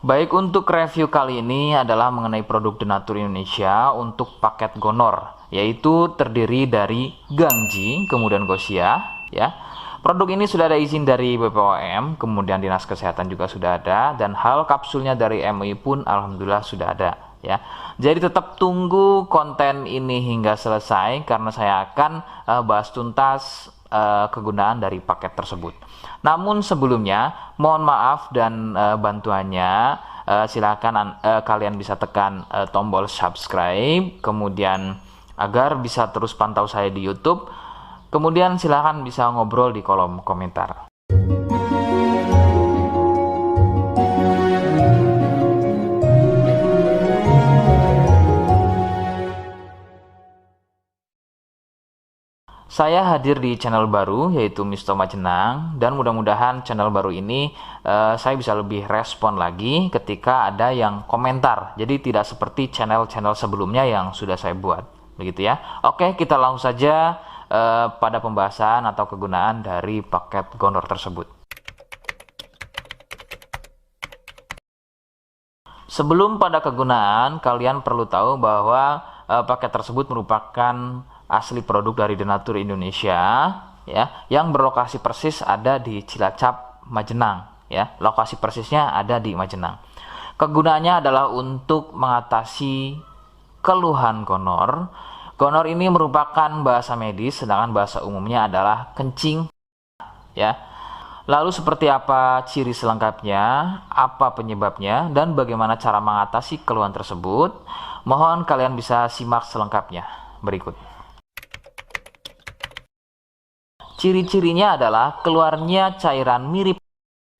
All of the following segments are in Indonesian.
Baik, untuk review kali ini adalah mengenai produk Denatur Indonesia untuk paket Gonor, yaitu terdiri dari Gangji, kemudian Gosia, ya. Produk ini sudah ada izin dari BPOM, kemudian Dinas Kesehatan juga sudah ada, dan hal kapsulnya dari MUI pun alhamdulillah sudah ada, ya. Jadi tetap tunggu konten ini hingga selesai karena saya akan bahas tuntas kegunaan dari paket tersebut. Namun sebelumnya mohon maaf dan bantuannya, silakan kalian bisa tekan tombol subscribe, kemudian agar bisa terus pantau saya di YouTube. Kemudian silakan bisa ngobrol di kolom komentar. Saya hadir di channel baru yaitu Misto Majenang, dan mudah-mudahan channel baru ini saya bisa lebih respon lagi ketika ada yang komentar. Jadi tidak seperti channel-channel sebelumnya yang sudah saya buat, begitu ya. Oke, kita langsung saja pada pembahasan atau kegunaan dari paket Gonor tersebut. Sebelum pada kegunaan, kalian perlu tahu bahwa paket tersebut merupakan asli produk dari Denatur Indonesia, ya, yang berlokasi persis ada di Cilacap, Majenang, ya. Lokasi persisnya ada di Majenang. Kegunaannya adalah untuk mengatasi keluhan gonor. Gonor ini merupakan bahasa medis, sedangkan bahasa umumnya adalah kencing, ya. Lalu seperti apa ciri selengkapnya, apa penyebabnya, dan bagaimana cara mengatasi keluhan tersebut? Mohon kalian bisa simak selengkapnya berikut. Ciri-cirinya adalah keluarnya cairan mirip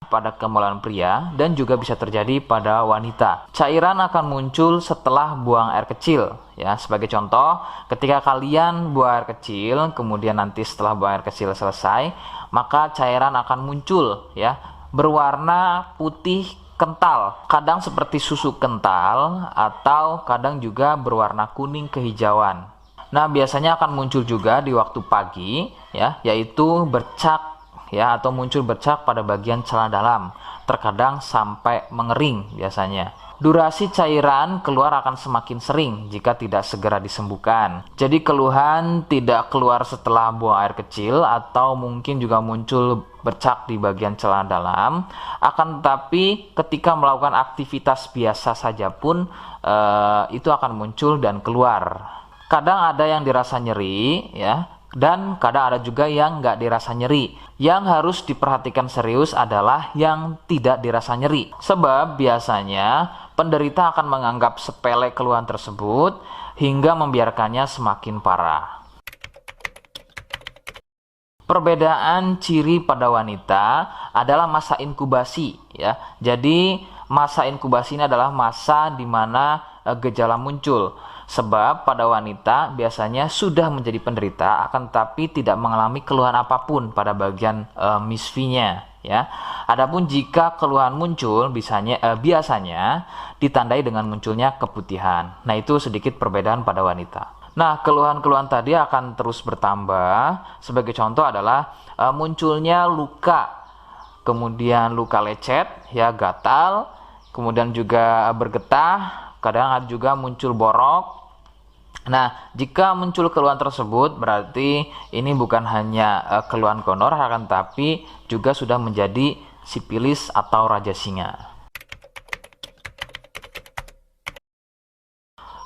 pada kemaluan pria dan juga bisa terjadi pada wanita. Cairan akan muncul setelah buang air kecil, ya. Sebagai contoh, ketika kalian buang air kecil, kemudian nanti setelah buang air kecil selesai, maka cairan akan muncul, ya, berwarna putih kental, kadang seperti susu kental atau kadang juga berwarna kuning kehijauan. Nah, biasanya akan muncul juga di waktu pagi, ya, yaitu bercak, ya, atau muncul bercak pada bagian celana dalam, terkadang sampai mengering biasanya. Durasi cairan keluar akan semakin sering jika tidak segera disembuhkan. Jadi keluhan tidak keluar setelah buang air kecil atau mungkin juga muncul bercak di bagian celana dalam, akan tetapi ketika melakukan aktivitas biasa saja pun itu akan muncul dan keluar. Kadang ada yang dirasa nyeri, ya, dan kadang ada juga yang nggak dirasa nyeri. Yang harus diperhatikan serius adalah yang tidak dirasa nyeri, sebab biasanya penderita akan menganggap sepele keluhan tersebut hingga membiarkannya semakin parah. Perbedaan ciri pada wanita adalah masa inkubasi, ya. Jadi masa inkubasi ini adalah masa di mana gejala muncul. Sebab pada wanita biasanya sudah menjadi penderita akan tapi tidak mengalami keluhan apapun pada bagian misfinya, ya. Adapun jika keluhan muncul biasanya ditandai dengan munculnya keputihan. Nah, itu sedikit perbedaan pada wanita. Nah, keluhan-keluhan tadi akan terus bertambah. Sebagai contoh adalah munculnya luka, kemudian luka lecet, ya, gatal, kemudian juga bergetah, kadang ada juga muncul borok. Nah, jika muncul keluhan tersebut berarti ini bukan hanya keluhan gonor, akan tapi juga sudah menjadi sipilis atau raja singa.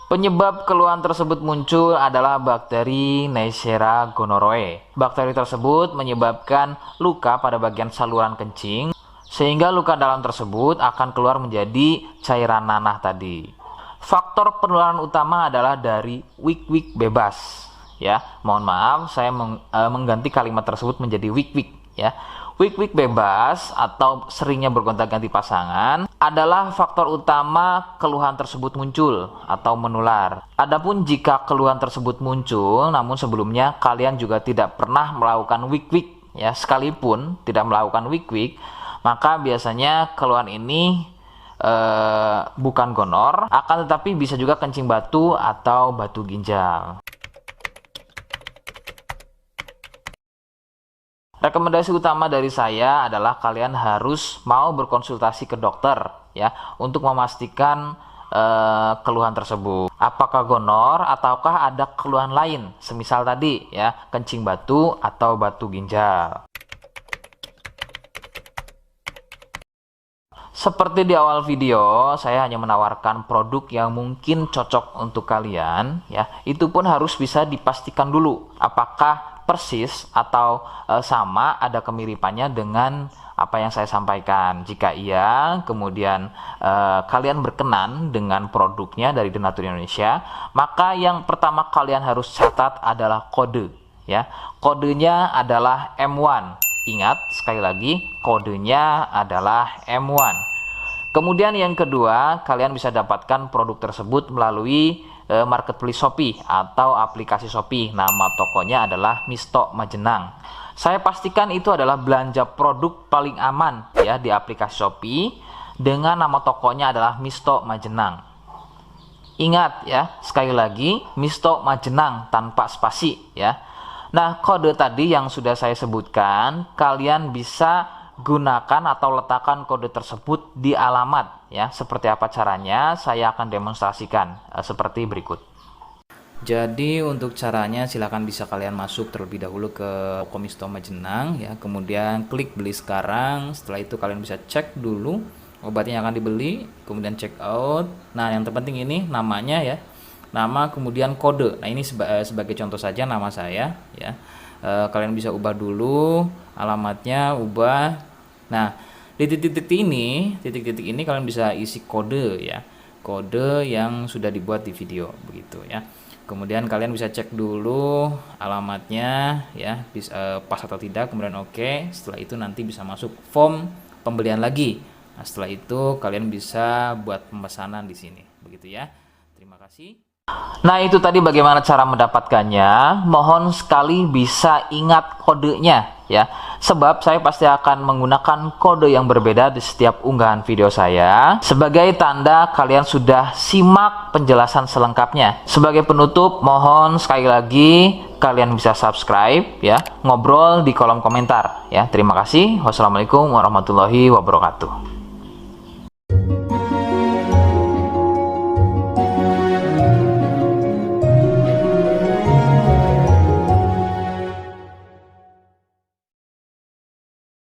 Penyebab keluhan tersebut muncul adalah bakteri Neisseria gonorrhoeae. Bakteri tersebut menyebabkan luka pada bagian saluran kencing, sehingga luka dalam tersebut akan keluar menjadi cairan nanah tadi. Faktor penularan utama adalah dari wik-wik bebas, ya. Mohon maaf, saya mengganti kalimat tersebut menjadi wik-wik, ya. Wik-wik bebas atau seringnya bergonta-ganti pasangan adalah faktor utama keluhan tersebut muncul atau menular. Adapun jika keluhan tersebut muncul namun sebelumnya kalian juga tidak pernah melakukan wik-wik, ya, sekalipun tidak melakukan wik-wik, maka biasanya keluhan ini bukan gonor, akan tetapi bisa juga kencing batu atau batu ginjal. Rekomendasi utama dari saya adalah kalian harus mau berkonsultasi ke dokter ya untuk memastikan keluhan tersebut. Apakah gonor ataukah ada keluhan lain, semisal tadi ya, kencing batu atau batu ginjal. Seperti di awal video, saya hanya menawarkan produk yang mungkin cocok untuk kalian ya. Itu pun harus bisa dipastikan dulu apakah persis atau sama, ada kemiripannya dengan apa yang saya sampaikan. Jika iya, kemudian kalian berkenan dengan produknya dari Denatur Indonesia, maka yang pertama kalian harus catat adalah kode ya. Kodenya adalah M1. Ingat, sekali lagi, kodenya adalah M1. Kemudian yang kedua, kalian bisa dapatkan produk tersebut melalui marketplace Shopee atau aplikasi Shopee. Nama tokonya adalah Misto Majenang. Saya pastikan itu adalah belanja produk paling aman ya di aplikasi Shopee, dengan nama tokonya adalah Misto Majenang. Ingat ya, sekali lagi, Misto Majenang tanpa spasi ya. Nah, kode tadi yang sudah saya sebutkan, kalian bisa gunakan atau letakkan kode tersebut di alamat ya. Seperti apa caranya, saya akan demonstrasikan seperti berikut. Jadi untuk caranya silahkan bisa kalian masuk terlebih dahulu ke toko Misto Majenang ya, kemudian klik beli sekarang. Setelah itu kalian bisa cek dulu obatnya yang akan dibeli, kemudian check out. Nah, yang terpenting ini namanya ya, nama kemudian kode. Nah, ini sebagai contoh saja nama saya ya. Kalian bisa ubah dulu alamatnya, ubah. Nah, di titik-titik ini kalian bisa isi kode ya, kode yang sudah dibuat di video begitu ya. Kemudian kalian bisa cek dulu alamatnya ya, bisa pas atau tidak, kemudian oke. Setelah itu nanti bisa masuk form pembelian lagi. Nah, setelah itu kalian bisa buat pemesanan di sini begitu ya. Terima kasih. Nah, itu tadi bagaimana cara mendapatkannya. Mohon sekali bisa ingat kodenya ya, sebab saya pasti akan menggunakan kode yang berbeda di setiap unggahan video saya, sebagai tanda kalian sudah simak penjelasan selengkapnya. Sebagai penutup, mohon sekali lagi kalian bisa subscribe ya, ngobrol di kolom komentar ya. Terima kasih. Wassalamualaikum warahmatullahi wabarakatuh.